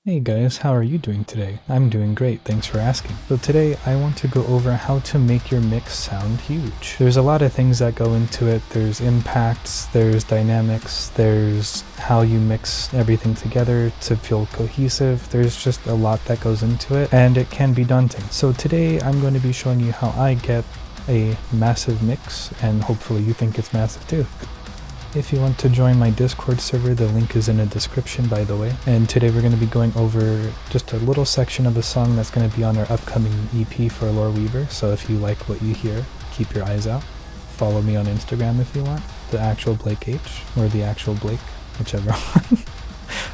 Hey guys, how are you doing today? I'm doing great, thanks for asking. So today I want to go over how to make your mix sound huge. There's a lot of things that go into it. There's impacts, there's dynamics, there's how you mix everything together to feel cohesive. There's just a lot that goes into it, and it can be daunting. So today I'm going to be showing you how I get a massive mix, and hopefully you think it's massive too. If you want to join my Discord server, the link is in the description, by the way. And today we're going to be going over just a little section of a song that's going to be on our upcoming EP for Lore Weaver. So if you like what you hear, keep your eyes out. Follow me on Instagram if you want, the actual Blake H, or the actual Blake, whichever one.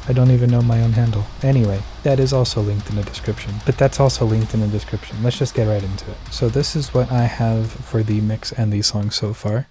I don't even know my own handle. Anyway, that is also linked in the description, but that's also linked in the description. Let's just get right into it. So this is what I have for the mix and the song so far.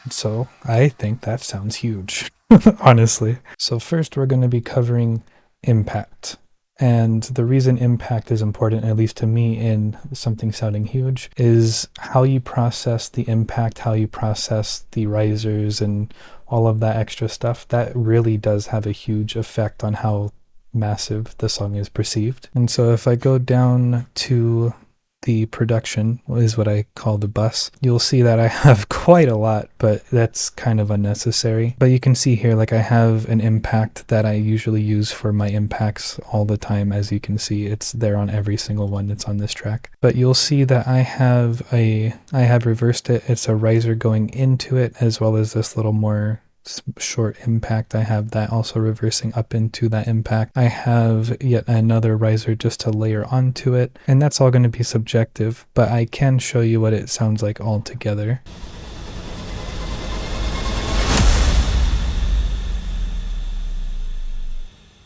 So I think that sounds huge, honestly. So first we're going to be covering impact. And the reason impact is important, at least to me, in something sounding huge, is how you process the impact, how you process the risers and all of that extra stuff. That really does have a huge effect on how massive the song is perceived. And so if I go down to the production, is what I call the bus, you'll see that I have quite a lot, but that's kind of unnecessary. But you can see here, like, I have an impact that I usually use for my impacts all the time. As you can see, it's there on every single one that's on this track. But you'll see that I have reversed it. It's a riser going into it, as well as this little more short impact. I have that also reversing up into that impact. I have yet another riser just to layer onto it, and that's all going to be subjective, but I can show you what it sounds like all together.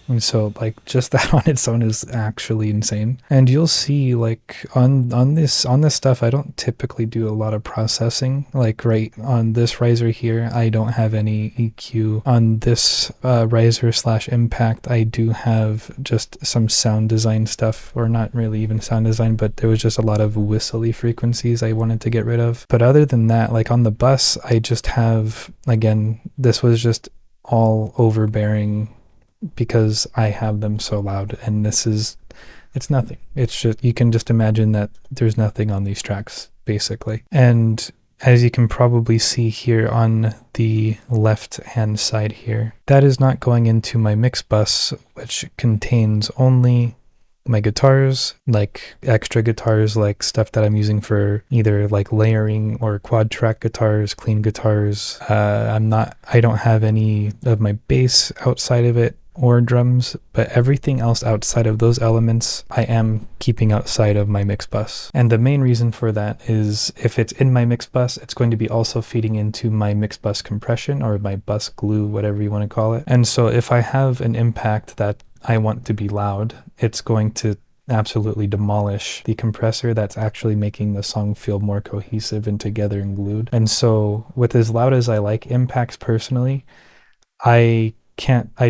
And so, like, just that on its own is actually insane. And you'll see, like, on this stuff, I don't typically do a lot of processing. Like, right on this riser here, I don't have any EQ. On this riser slash impact, I do have just some sound design stuff, or not really even sound design, but there was just a lot of whistly frequencies I wanted to get rid of. But other than that, like on the bus, I just have, again, this was just all overbearing, because I have them so loud, and it's nothing. It's just, you can just imagine that there's nothing on these tracks, basically. And as you can probably see here on the left hand side here, that is not going into my mix bus, which contains only my guitars, like extra guitars, like stuff that I'm using for either like layering or quad track guitars, clean guitars. I don't have any of my bass outside of it, or drums, but everything else outside of those elements I am keeping outside of my mix bus. And the main reason for that is, if it's in my mix bus, it's going to be also feeding into my mix bus compression, or my bus glue, whatever you want to call it. And so if I have an impact that I want to be loud, it's going to absolutely demolish the compressor that's actually making the song feel more cohesive and together and glued. And so with as loud as I like impacts personally, I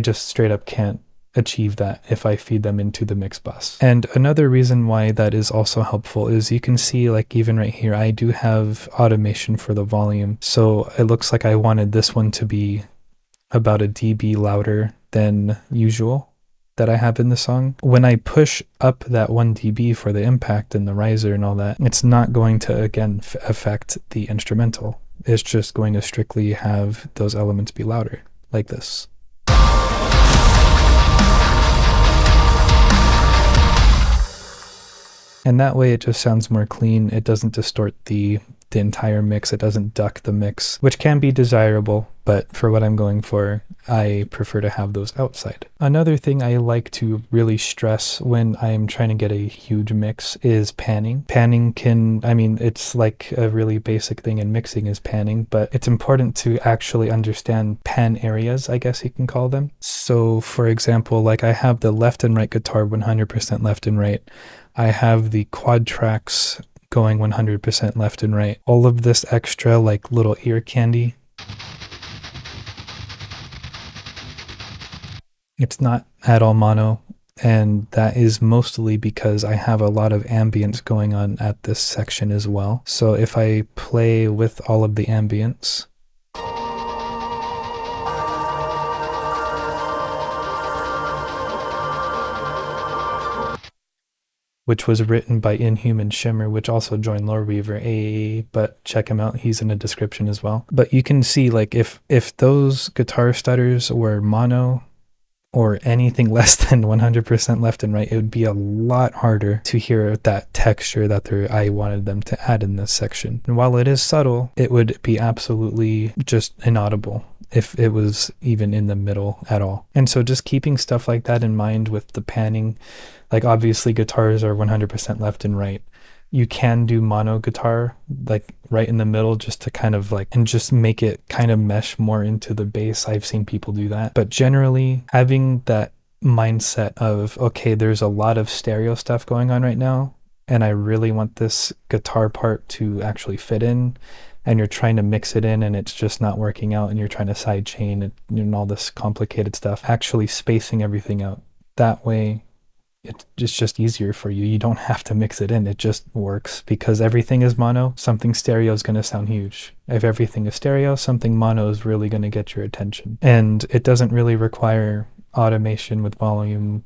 just straight up can't achieve that if I feed them into the mix bus. And another reason why that is also helpful is, you can see, like, even right here, I do have automation for the volume. So it looks like I wanted this one to be about a dB louder than usual that I have in the song. When I push up that 1 dB for the impact and the riser and all that, it's not going to, again, affect the instrumental. It's just going to strictly have those elements be louder, like this. And that way it just sounds more clean. It doesn't distort the entire mix. It doesn't duck the mix, which can be desirable, but for what I'm going for, I prefer to have those outside. Another thing I like to really stress when I'm trying to get a huge mix is panning. Panning it's like a really basic thing in mixing is panning, but it's important to actually understand pan areas, I guess you can call them. So for example, like, I have the left and right guitar 100% left and right. I have the quad tracks going 100% left and right. All of this extra, like, little ear candy, it's not at all mono, and that is mostly because I have a lot of ambience going on at this section as well. So if I play with all of the ambience, which was written by Inhuman Shimmer, which also joined Lore Weaver, but check him out, he's in the description as well. But you can see, like, if those guitar stutters were mono or anything less than 100% left and right, it would be a lot harder to hear that texture that I wanted them to add in this section. And while it is subtle, it would be absolutely just inaudible if it was even in the middle at all. And so just keeping stuff like that in mind with the panning, like obviously guitars are 100% left and right. You can do mono guitar like right in the middle just to kind of like, and just make it kind of mesh more into the bass. I've seen people do that. But generally having that mindset of, okay, there's a lot of stereo stuff going on right now, and I really want this guitar part to actually fit in, and you're trying to mix it in and it's just not working out, and you're trying to sidechain and all this complicated stuff, actually spacing everything out. That way it's just easier for you. You don't have to mix it in. It just works because everything is mono. Something stereo is going to sound huge. If everything is stereo, something mono is really going to get your attention. And it doesn't really require automation with volume.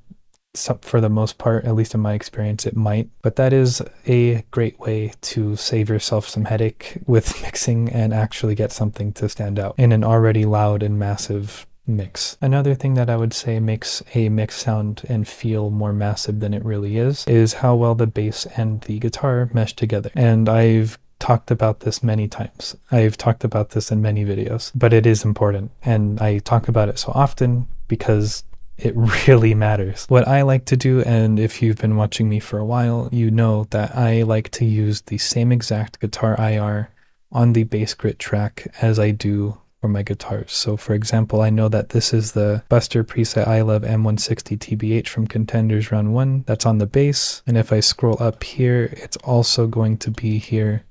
For the most part, at least in my experience, it might. But that is a great way to save yourself some headache with mixing and actually get something to stand out in an already loud and massive mix. Another thing that I would say makes a mix sound and feel more massive than it really is how well the bass and the guitar mesh together. And I've talked about this many times. I've talked about this in many videos, but it is important. And I talk about it so often because it really matters. What I like to do, and if you've been watching me for a while, you know that I like to use the same exact guitar IR on the bass grit track as I do for my guitars. So for example, I know that this is the Buster preset I Love M160 TBH from Contenders Round 1. That's on the bass. And if I scroll up here, it's also going to be here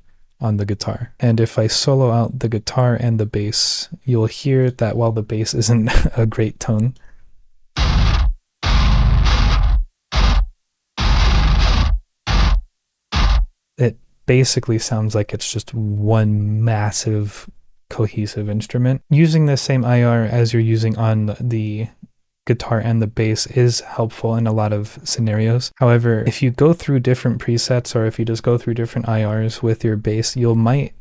on the guitar. And if I solo out the guitar and the bass, you'll hear that while the bass isn't a great tone, it basically sounds like it's just one massive cohesive instrument. Using the same IR as you're using on the guitar and the bass is helpful in a lot of scenarios. However, if you go through different presets, or if you just go through different IRs with your bass, you might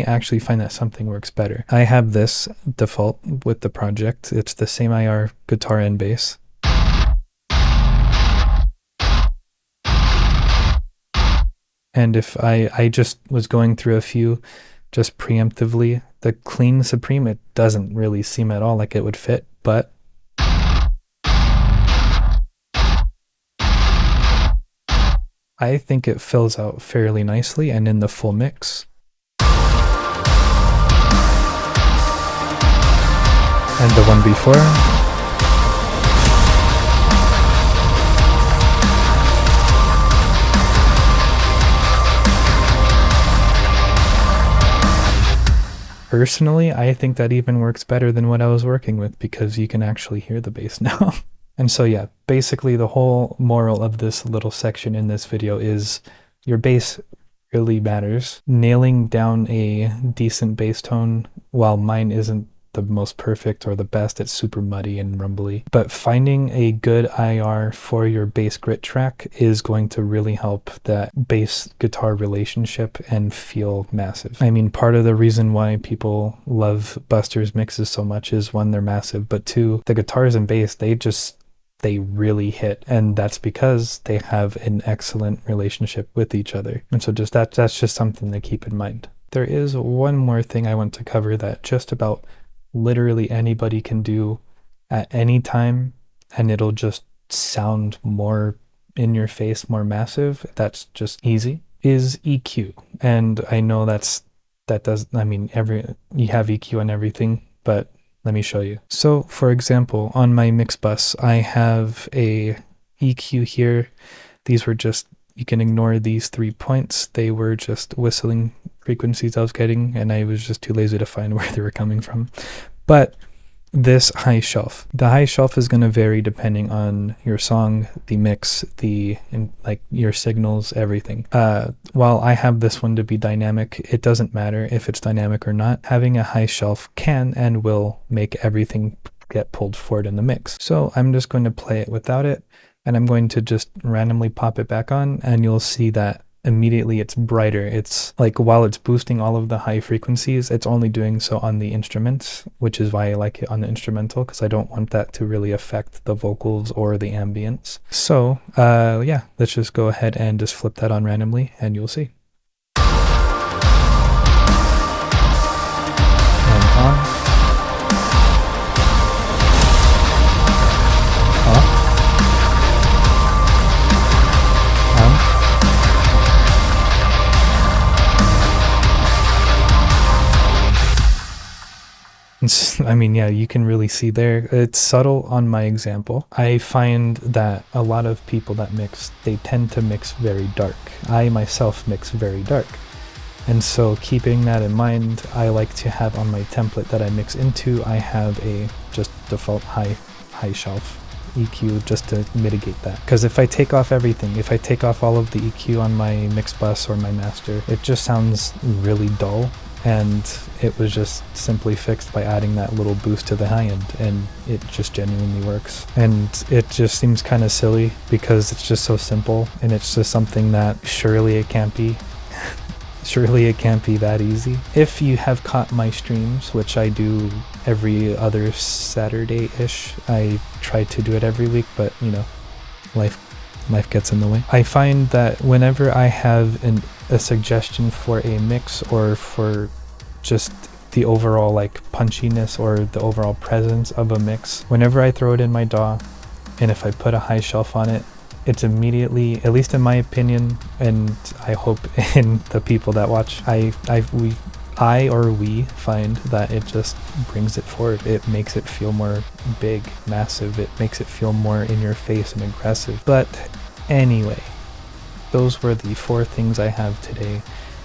actually find that something works better. I have this default with the project. It's the same IR guitar and bass. And if I just was going through a few just preemptively, the clean Supreme, it doesn't really seem at all like it would fit, but I think it fills out fairly nicely and in the full mix. And the one before. Personally, I think that even works better than what I was working with because you can actually hear the bass now. And so yeah, basically the whole moral of this little section in this video is your bass really matters. Nailing down a decent bass tone, while mine isn't the most perfect or the best, it's super muddy and rumbly, but finding a good IR for your bass grit track is going to really help that bass guitar relationship and feel massive. I mean, part of the reason why people love Buster's mixes so much is one, they're massive, but two, the guitars and bass, they really hit, and that's because they have an excellent relationship with each other. And so that's just something to keep in mind. There is one more thing I want to cover that just about literally anybody can do at any time, and it'll just sound more in your face, more massive. That's just easy, is EQ. And I know you have EQ on everything, but let me show you. So for example, on my mix bus, I have a EQ here. These were just, you can ignore these 3 points. They were just whistling frequencies I was getting, and I was just too lazy to find where they were coming from. But this high shelf. The high shelf is going to vary depending on your song, the mix, like your signals, everything. While I have this one to be dynamic, it doesn't matter if it's dynamic or not. Having a high shelf can and will make everything get pulled forward in the mix. So I'm just going to play it without it, and I'm going to just randomly pop it back on, and you'll see that immediately it's brighter. It's like while it's boosting all of the high frequencies, it's only doing so on the instruments, which is why I like it on the instrumental, because I don't want that to really affect the vocals or the ambience. So yeah, let's just go ahead and just flip that on randomly and you'll see. And on. I mean, yeah, you can really see there. It's subtle on my example. I find that a lot of people that mix, they tend to mix very dark. I myself mix very dark. And so keeping that in mind, I like to have on my template that I mix into, I have a just default high shelf EQ just to mitigate that. Because if I take off everything, if I take off all of the EQ on my mix bus or my master, it just sounds really dull. And it was just simply fixed by adding that little boost to the high end, and it just genuinely works. And it just seems kind of silly because it's just so simple, and it's just something that surely it can't be. Surely it can't be that easy. If you have caught my streams, which I do every other Saturday-ish, I try to do it every week, but you know, life gets in the way. I find that whenever I have a suggestion for a mix or for just the overall like punchiness or the overall presence of a mix, whenever I throw it in my DAW and if I put a high shelf on it, it's immediately, at least in my opinion, and I hope in the people that watch, we find that it just brings it forward. It makes it feel more big, massive. It makes it feel more in your face and aggressive. But anyway, those were the 4 things I have today,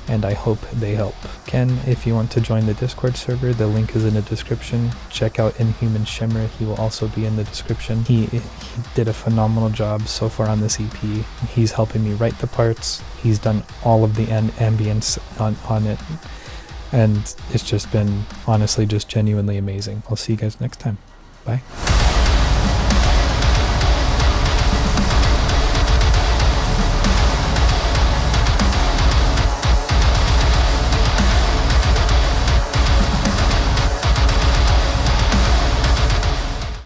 and I hope they help. Ken, if you want to join the Discord server, the link is in the description. Check out Inhuman Shimmer, he will also be in the description. He did a phenomenal job so far on this EP. He's helping me write the parts. He's done all of the ambience on it, and it's just been honestly just genuinely amazing. I'll see you guys next time. Bye.